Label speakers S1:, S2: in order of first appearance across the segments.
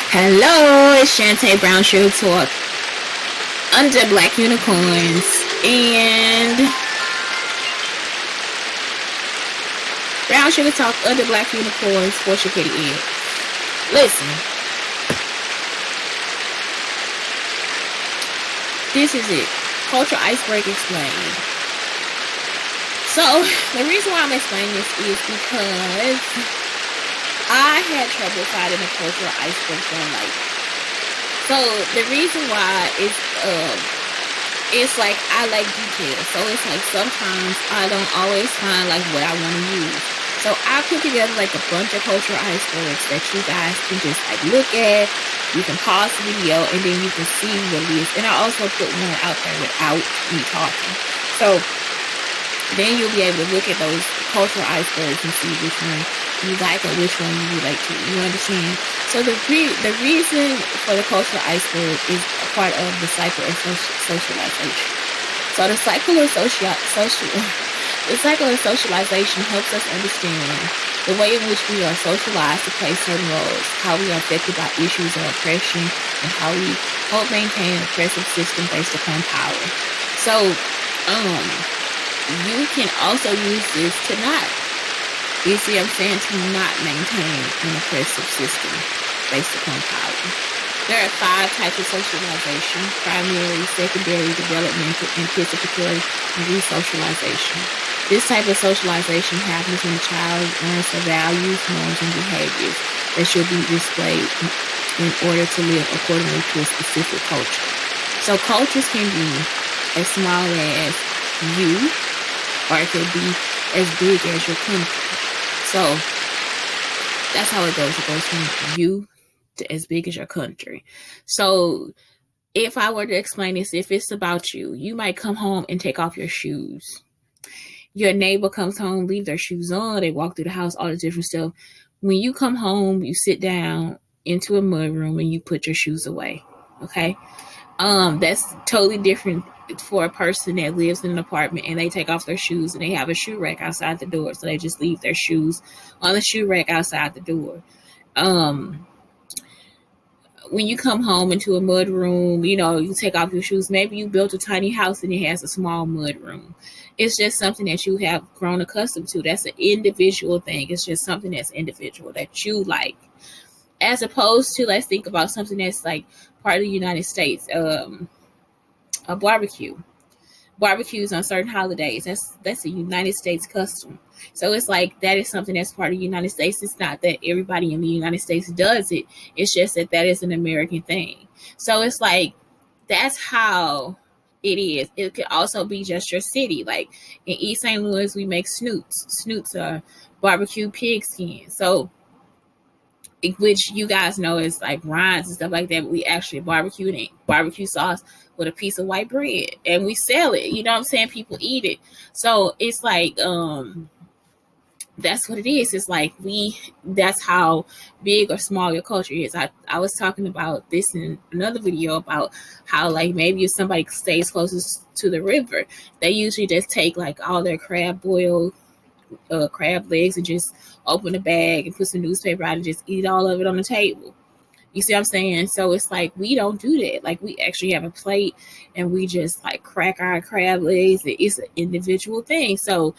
S1: Hello, it's Shante Brown Sugar Talk under Black Unicorns, and Brown Sugar Talk under Black Unicorns for Sugar in. Listen, this is it. Culture Iceberg explained. So the reason why I'm explaining this is because I had trouble finding a cultural iceberg that I like. So the reason why is it's like I like details. So it's like sometimes I don't always find like what I want to use. So I put together like a bunch of cultural icebergs that you guys can just like look at. You can pause the video and then you can see what it is. And I also put one out there without me talking. So then you'll be able to look at those cultural icebergs and see which one you like or which one you relate to. You understand? So the reason for the cultural iceberg is a part of the cycle of socialization. So the cycle of socialization helps us understand the way in which we are socialized to play certain roles, how we are affected by issues of oppression, and how we help maintain an oppressive system based upon power. So, you can also use this to not, you see what I'm saying, to not maintain an oppressive system based upon power. There are 5 types of socialization: primary, secondary, developmental, anticipatory, and resocialization. This type of socialization happens when a child learns the values, norms, and behaviors that should be displayed in order to live accordingly to a specific culture. So cultures can be as small as you, or it could be as big as your country. So that's how it goes. It goes from you to as big as your country. So if I were to explain this, if it's about you, you might come home and take off your shoes. Your neighbor comes home, leave their shoes on, they walk through the house, all the different stuff. When you come home, you sit down into a mudroom and you put your shoes away. Okay? That's totally different for a person that lives in an apartment and they take off their shoes and they have a shoe rack outside the door. So they just leave their shoes on the shoe rack outside the door. When you come home into a mud room, you take off your shoes. Maybe you built a tiny house and it has a small mud room. It's just something that you have grown accustomed to. That's an individual thing. It's just something that's individual that you like. As opposed to, let's think about something that's like part of the United States, a barbecue. Barbecues on certain holidays. That's a United States custom. So it's like that is something that's part of the United States. It's not that everybody in the United States does it. It's just that is an American thing. So it's like that's how it is. It could also be just your city. Like in East St. Louis, we make snoots. Snoots are barbecue pig skin. So which you guys know is like rinds and stuff like that. But we actually barbecued in barbecue sauce with a piece of white bread and we sell it. You know what I'm saying? People eat it. So it's like, that's what it is. It's like that's how big or small your culture is. I was talking about this in another video about how like maybe if somebody stays closest to the river, they usually just take like all their crab legs and just open the bag and put some newspaper out and just eat all of it on the table. You see what I'm saying? So it's like we don't do that. Like we actually have a plate and we just like crack our crab legs. It's an individual thing. So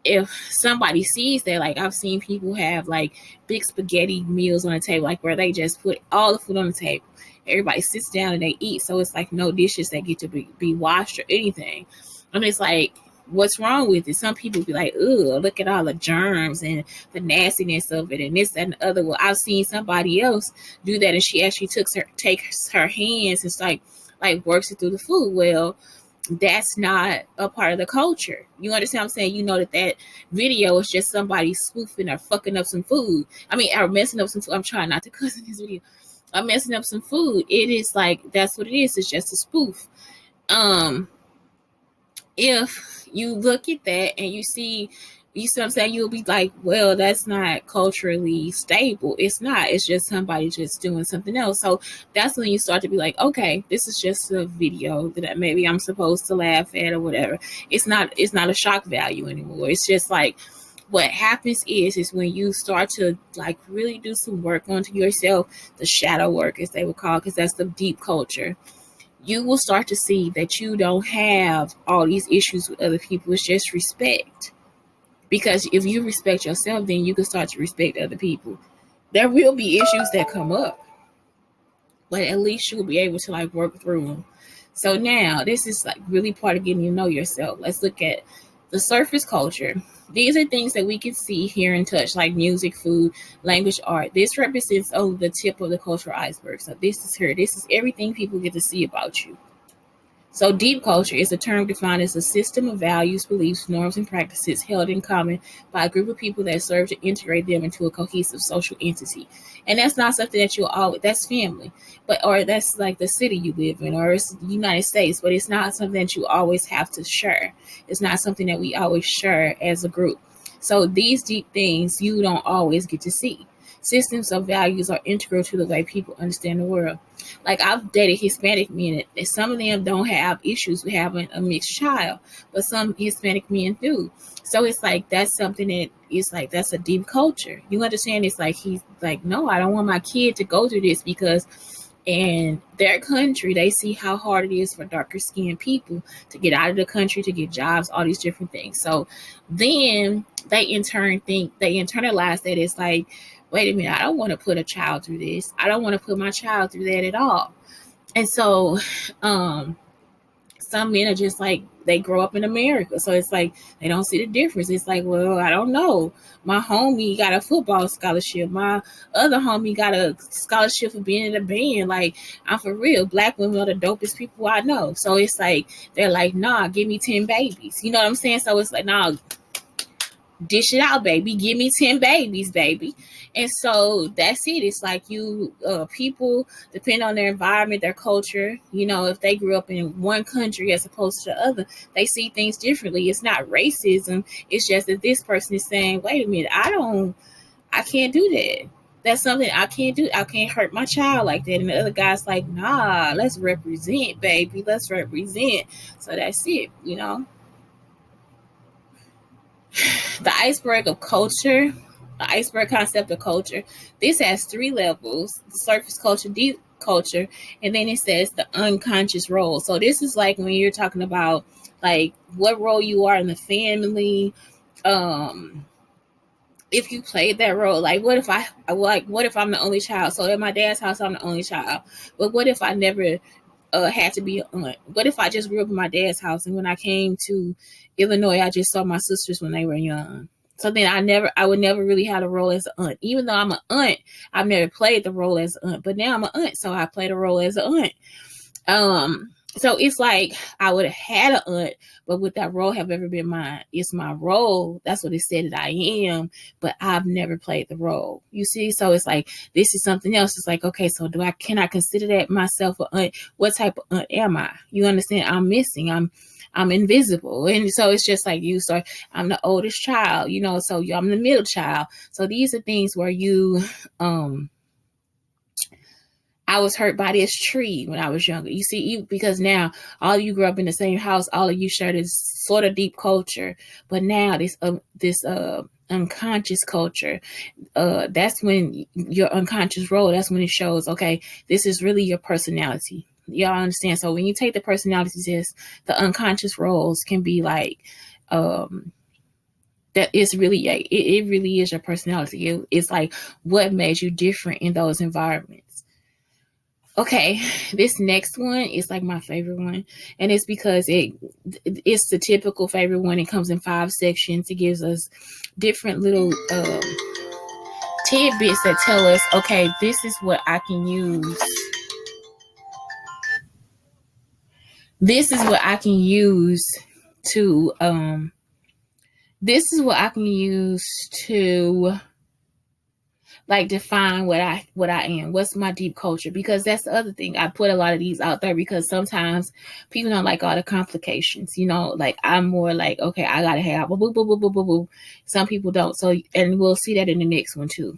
S1: if somebody sees that, like I've seen people have like big spaghetti meals on the table, like where they just put all the food on the table. Everybody sits down and they eat. So it's like no dishes that get to be washed or anything. I mean, it's like, what's wrong with it? Some people be like, ugh, look at all the germs and the nastiness of it and this and the other. Well, I've seen somebody else do that and she actually takes her hands and like works it through the food. Well, that's not a part of the culture. You understand what I'm saying? You know that video is just somebody spoofing or fucking up some food. I mean, or messing up some food. I'm trying not to cuss in this video. I'm messing up some food. It is like, that's what it is. It's just a spoof. If you look at that and you see what I'm saying, you'll be like, well, that's not culturally stable. It's not. It's just somebody just doing something else. So that's when you start to be like, okay, this is just a video that maybe I'm supposed to laugh at or whatever. It's not a shock value anymore. It's just like, what happens is when you start to like really do some work onto yourself, the shadow work as they would call, because that's the deep culture, you will start to see that you don't have all these issues with other people. It's just respect. Because if you respect yourself, then you can start to respect other people. There will be issues that come up, but at least you'll be able to like work through them. So now this is like really part of getting to know yourself. Let's look at the surface culture. These are things that we can see, hear, and touch, like music, food, language, art. This represents only the tip of the cultural iceberg. So this is here. This is everything people get to see about you. So deep culture is a term defined as a system of values, beliefs, norms, and practices held in common by a group of people that serve to integrate them into a cohesive social entity. And that's not something that you'll always, that's family, but, or that's like the city you live in, or it's the United States, but it's not something that you always have to share. It's not something that we always share as a group. So these deep things you don't always get to see. Systems of values are integral to the way people understand the world. Like I've dated Hispanic men, and some of them don't have issues with having a mixed child, but some Hispanic men do. So it's like that's something that is like that's a deep culture. You understand? It's like he's like, no, I don't want my kid to go through this because in their country they see how hard it is for darker skinned people to get out of the country, to get jobs, all these different things. So then they in turn think they internalize that it's like, wait a minute, I don't want to put a child through this. I don't want to put my child through that at all. And so some men are just like, they grow up in America. So it's like, they don't see the difference. It's like, well, I don't know. My homie got a football scholarship. My other homie got a scholarship for being in a band. Like, I'm for real. Black women are the dopest people I know. So it's like, they're like, nah, give me 10 babies. You know what I'm saying? So it's like, nah, dish it out, baby. Give me 10 babies, baby. And so that's it. It's like you people depend on their environment, their culture. You know, if they grew up in one country as opposed to the other, they see things differently. It's not racism. It's just that this person is saying, wait a minute, I can't do that. That's something I can't do. I can't hurt my child like that. And the other guy's like, nah, let's represent, baby. Let's represent. So that's it, you know. The iceberg of culture, the iceberg concept of culture. This has 3 levels: surface culture, deep culture, and then it says the unconscious role. So this is like when you're talking about like what role you are in the family. If you played that role, like what if I'm the only child? So at my dad's house, I'm the only child. But what if I never had to be an aunt? What if I just grew up in my dad's house and when I came to Illinois, I just saw my sisters when they were young? So then I would never really have a role as an aunt. Even though I'm an aunt, I've never played the role as an aunt. But now I'm an aunt, so I played a role as an aunt. So it's like I would have had an aunt, but would that role have ever been mine? It's my role. That's what it said that I am, but I've never played the role. You see? So it's like this is something else. It's like, okay, so can I consider that myself an aunt? What type of aunt am I? You understand? I'm missing. I'm invisible. And so it's just like you start, I'm the oldest child, you know, so I'm the middle child. So these are things where I was hurt by this tree when I was younger. You see, because now all of you grew up in the same house, all of you share this sort of deep culture. But now this unconscious culture, that's when your unconscious role, that's when it shows, okay, this is really your personality. Y'all understand? So when you take the personality test, the unconscious roles can be like, that is really, it really is your personality. It's like what made you different in those environments. Okay, this next one is like my favorite one, and it's because it's the typical favorite one. It comes in 5 sections. It gives us different little tidbits that tell us, okay, this is what I can use. This is what I can use to like define what I am. What's my deep culture? Because that's the other thing. I put a lot of these out there because sometimes people don't like all the complications. You know, like I'm more like, okay, I gotta have boo boo boo boo boo boo boo. Some people don't. So, and we'll see that in the next one too.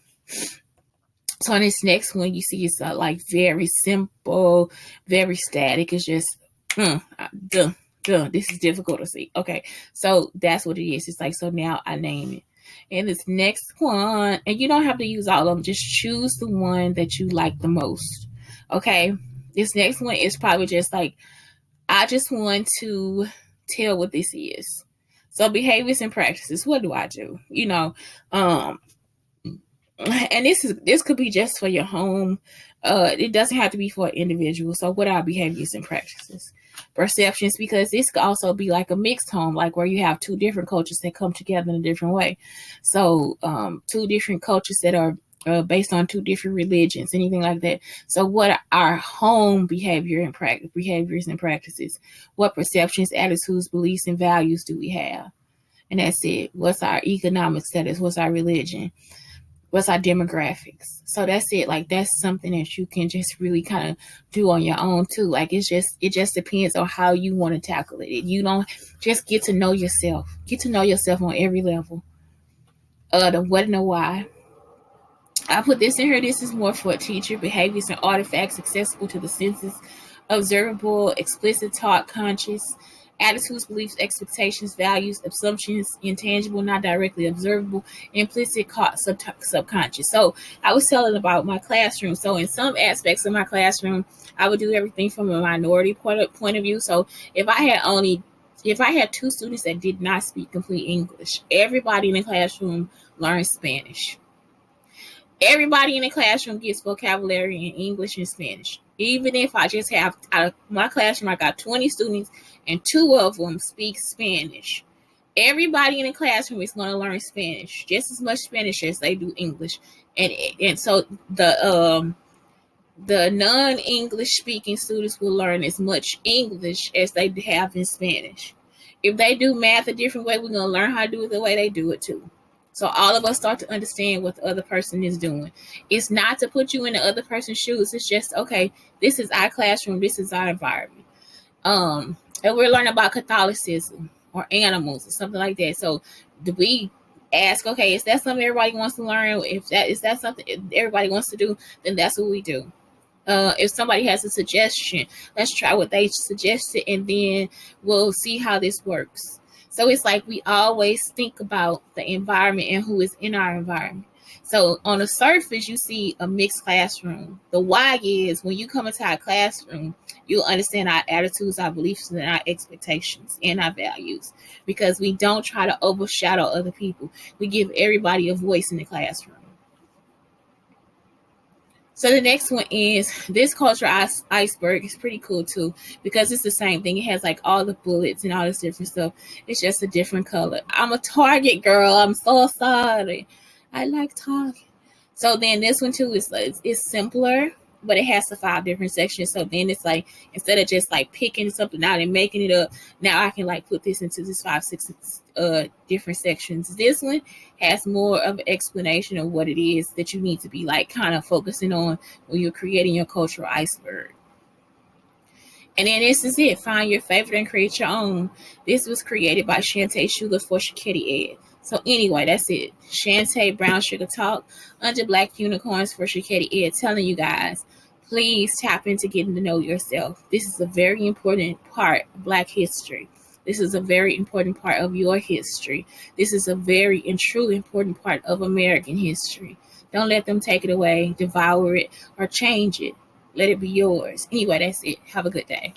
S1: So in this next one, you see it's like very simple, very static. It's just this is difficult to see. Okay, so that's what it is. It's like, so now I name it. And this next one, and you don't have to use all of them, just choose the one that you like the most. Okay. This next one is probably just like, I just want to tell what this is. So behaviors and practices, what do I do? And this could be just for your home. It doesn't have to be for an individual. So what are behaviors and practices? Perceptions, because this could also be like a mixed home, like where you have two different cultures that come together in a different way. So two different cultures that are based on two different religions, anything like that. So what are home behaviors and practices? What perceptions, attitudes, beliefs, and values do we have? And that's it. What's our economic status? What's our religion? What's our demographics? So that's it. Like, that's something that you can just really kind of do on your own too. Like, it just depends on how you want to tackle it. You don't just get to know yourself. Get to know yourself on every level. The what and the why. I put this in here. This is more for a teacher. Behaviors and artifacts accessible to the senses, observable, explicit, taught, conscious, attitudes, beliefs, expectations, values, assumptions, intangible, not directly observable, implicit, subconscious. So I was telling about my classroom. So in some aspects of my classroom, I would do everything from a minority point of view. So if I had two students that did not speak complete English, everybody in the classroom learned Spanish. Everybody in the classroom gets vocabulary in English and Spanish. Even if I just have, out of my classroom, I got 20 students and 2 of them speak Spanish. Everybody in the classroom is going to learn Spanish, just as much Spanish as they do English. And so the non-English speaking students will learn as much English as they have in Spanish. If they do math a different way, we're going to learn how to do it the way they do it too. So all of us start to understand what the other person is doing. It's not to put you in the other person's shoes. It's just, okay, this is our classroom. This is our environment. And we're learning about Catholicism or animals or something like that. So do we ask, okay, is that something everybody wants to learn? If that something everybody wants to do, then that's what we do. If somebody has a suggestion, let's try what they suggested, and then we'll see how this works. So it's like we always think about the environment and who is in our environment. So on the surface, you see a mixed classroom. The why is when you come into our classroom, you'll understand our attitudes, our beliefs, and our expectations and our values, because we don't try to overshadow other people. We give everybody a voice in the classroom. So the next one is this culture iceberg. Is pretty cool too, because it's the same thing. It has like all the bullets and all this different stuff. It's just a different color. I'm a Target girl. I'm so sorry. I like Target. So then this one too is simpler, but it has the 5 different sections. So then it's like, instead of just like picking something out and making it up, now I can like put this into this 5, 6 different sections. This one has more of an explanation of what it is that you need to be like kind of focusing on when you're creating your cultural iceberg. And then this is it. Find your favorite and create your own. This was created by Shanteschuler for CashApp. So anyway, that's it. Shante Brown Sugar Talk under Black Unicorns for CashApp, telling you guys, please tap into getting to know yourself. This is a very important part of Black history. This is a very important part of your history. This is a very and truly important part of American history. Don't let them take it away, devour it, or change it. Let it be yours. Anyway, that's it. Have a good day.